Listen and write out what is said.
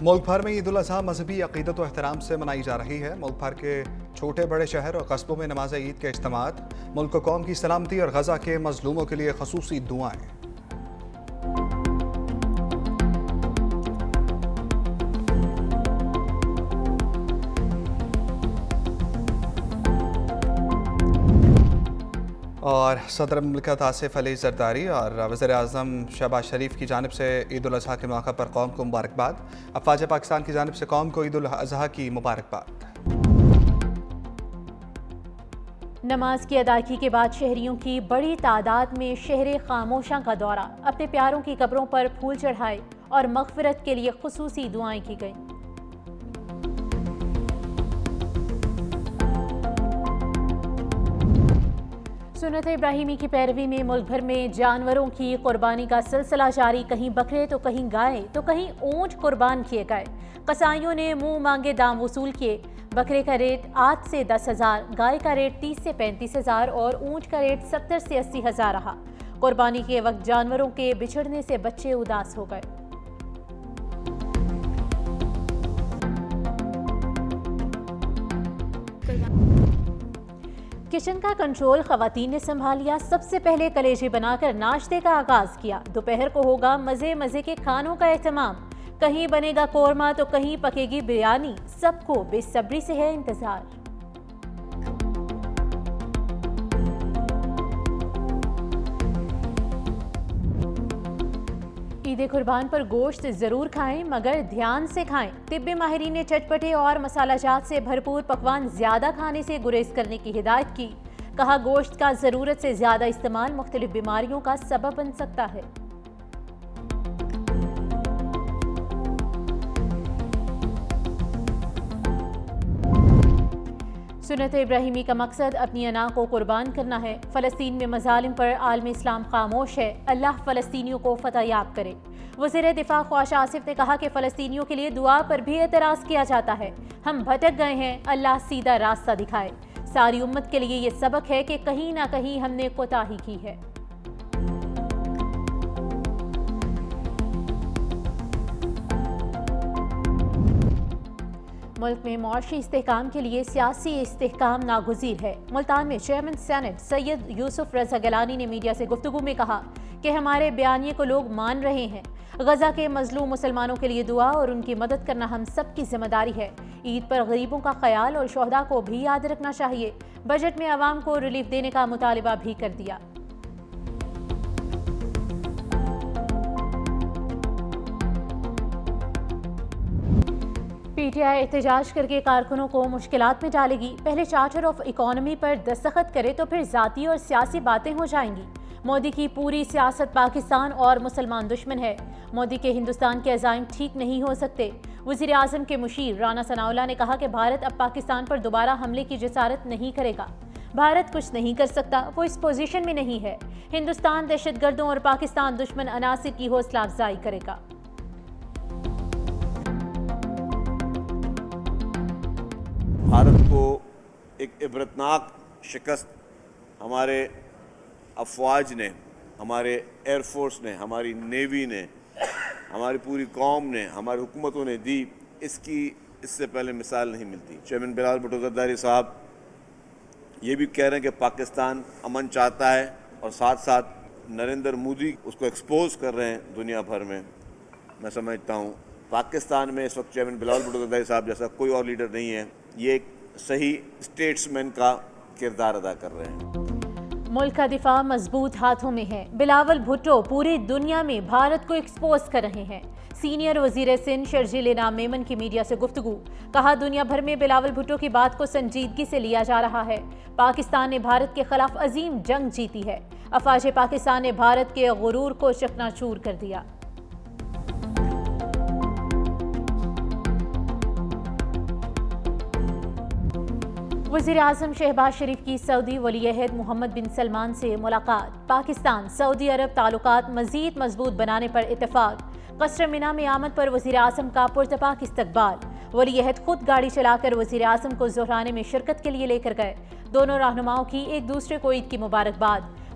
ملک بھر میں عید الاضحیٰ مذہبی عقیدت و احترام سے منائی جا رہی ہے۔ ملک بھر کے چھوٹے بڑے شہر اور قصبوں میں نماز عید کے اجتماعات، ملک و قوم کی سلامتی اور غزہ کے مظلوموں کے لیے خصوصی دعائیں۔ اور صدر مملکت آصف علی زرداری اور وزیر اعظم شہباز شریف کی جانب سے عید الاضحیٰ کے موقع پر قوم کو مبارکباد۔ افواج پاکستان کی جانب سے قوم کو عید الاضحیٰ کی مبارکباد۔ نماز کی ادائیگی کے بعد شہریوں کی بڑی تعداد میں شہر خاموشاں کا دورہ، اپنے پیاروں کی قبروں پر پھول چڑھائے اور مغفرت کے لیے خصوصی دعائیں کی گئیں۔ سنت ابراہیمی کی پیروی میں ملک بھر میں جانوروں کی قربانی کا سلسلہ جاری، کہیں بکرے تو کہیں گائے تو کہیں اونٹ قربان کیے گئے۔ قصائیوں نے منہ مانگے دام وصول کیے۔ بکرے کا ریٹ 8 سے 10,000، گائے کا ریٹ 30 سے 35,000 اور اونٹ کا ریٹ 70 سے 80,000 رہا۔ قربانی کے وقت جانوروں کے بچھڑنے سے بچے اداس ہو گئے۔ کچن کا کنٹرول خواتین نے سنبھال لیا۔ سب سے پہلے کلیجے بنا کر ناشتے کا آغاز کیا۔ دوپہر کو ہوگا مزے مزے کے کھانوں کا اہتمام، کہیں بنے گا قورمہ تو کہیں پکے گی بریانی۔ سب کو بے صبری سے ہے انتظار۔ عید قربان پر گوشت ضرور کھائیں مگر دھیان سے کھائیں۔ طبی ماہرین نے چٹپٹے اور مسالہ جات سے بھرپور پکوان زیادہ کھانے سے گریز کرنے کی ہدایت کی۔ کہا گوشت کا ضرورت سے زیادہ استعمال مختلف بیماریوں کا سبب بن سکتا ہے۔ سنت ابراہیمی کا مقصد اپنی انا کو قربان کرنا ہے۔ فلسطین میں مظالم پر عالم اسلام خاموش ہے۔ اللہ فلسطینیوں کو فتح یاب کرے۔ وزیر دفاع خواجہ آصف نے کہا کہ فلسطینیوں کے لیے دعا پر بھی اعتراض کیا جاتا ہے۔ ہم بھٹک گئے ہیں، اللہ سیدھا راستہ دکھائے۔ ساری امت کے لیے یہ سبق ہے کہ کہیں نہ کہیں ہم نے کوتاہی کی ہے۔ ملک میں معاشی استحکام کے لیے سیاسی استحکام ناگزیر ہے۔ ملتان میں چیئرمین سینٹ سید یوسف رضا گیلانی نے میڈیا سے گفتگو میں کہا کہ ہمارے بیانیے کو لوگ مان رہے ہیں۔ غزہ کے مظلوم مسلمانوں کے لیے دعا اور ان کی مدد کرنا ہم سب کی ذمہ داری ہے۔ عید پر غریبوں کا خیال اور شہداء کو بھی یاد رکھنا چاہیے۔ بجٹ میں عوام کو ریلیف دینے کا مطالبہ بھی کر دیا۔ پی ٹی آئی احتجاج کر کے کارکنوں کو مشکلات میں ڈالے گی۔ پہلے چارٹر آف اکانومی پر دستخط کرے تو پھر ذاتی اور سیاسی باتیں ہو جائیں گی۔ مودی کی پوری سیاست پاکستان اور مسلمان دشمن ہے۔ مودی کے ہندوستان کے عزائم ٹھیک نہیں ہو سکتے۔ وزیر اعظم کے مشیر رانا ثناءاللہ نے کہا کہ بھارت اب پاکستان پر دوبارہ حملے کی جسارت نہیں کرے گا۔ بھارت کچھ نہیں کر سکتا، وہ اس پوزیشن میں نہیں ہے۔ ہندوستان دہشت گردوں اور پاکستان دشمن عناصر کی حوصلہ افزائی کرے گا۔ بھارت کو ایک عبرتناک شکست ہمارے افواج نے، ہمارے ایئر فورس نے، ہماری نیوی نے، ہماری پوری قوم نے، ہماری حکومتوں نے دی، اس سے پہلے مثال نہیں ملتی۔ چیئرمین بلال بھٹو زرداری صاحب یہ بھی کہہ رہے ہیں کہ پاکستان امن چاہتا ہے اور ساتھ ساتھ نریندر مودی اس کو ایکسپوز کر رہے ہیں دنیا بھر میں۔ میں سمجھتا ہوں پاکستان میں اس وقت چیئرمین بلال بھٹو زرداری صاحب جیسا کوئی اور لیڈر نہیں ہے۔ یہ ایک صحیح اسٹیٹس مین کا کردار ادا کر رہے ہیں۔ ملک کا دفاع مضبوط ہاتھوں میں ہے۔ بلاول بھٹو پوری دنیا میں بھارت کو ایکسپوز کر رہے ہیں۔ سینئر وزیر سندھ شرجیل انعام میمن کی میڈیا سے گفتگو، کہا دنیا بھر میں بلاول بھٹو کی بات کو سنجیدگی سے لیا جا رہا ہے۔ پاکستان نے بھارت کے خلاف عظیم جنگ جیتی ہے۔ افواج پاکستان نے بھارت کے غرور کو چکنا چور کر دیا۔ وزیر اعظم شہباز شریف کی سعودی ولی عہد محمد بن سلمان سے ملاقات۔ پاکستان سعودی عرب تعلقات مزید مضبوط بنانے پر اتفاق۔ قصر مینا میں آمد پر وزیر اعظم کا پرتپاک استقبال۔ ولی عہد خود گاڑی چلا کر وزیر اعظم کو زہرانے میں شرکت کے لیے لے کر گئے۔ دونوں رہنماؤں کی ایک دوسرے کو عید کی مبارکباد۔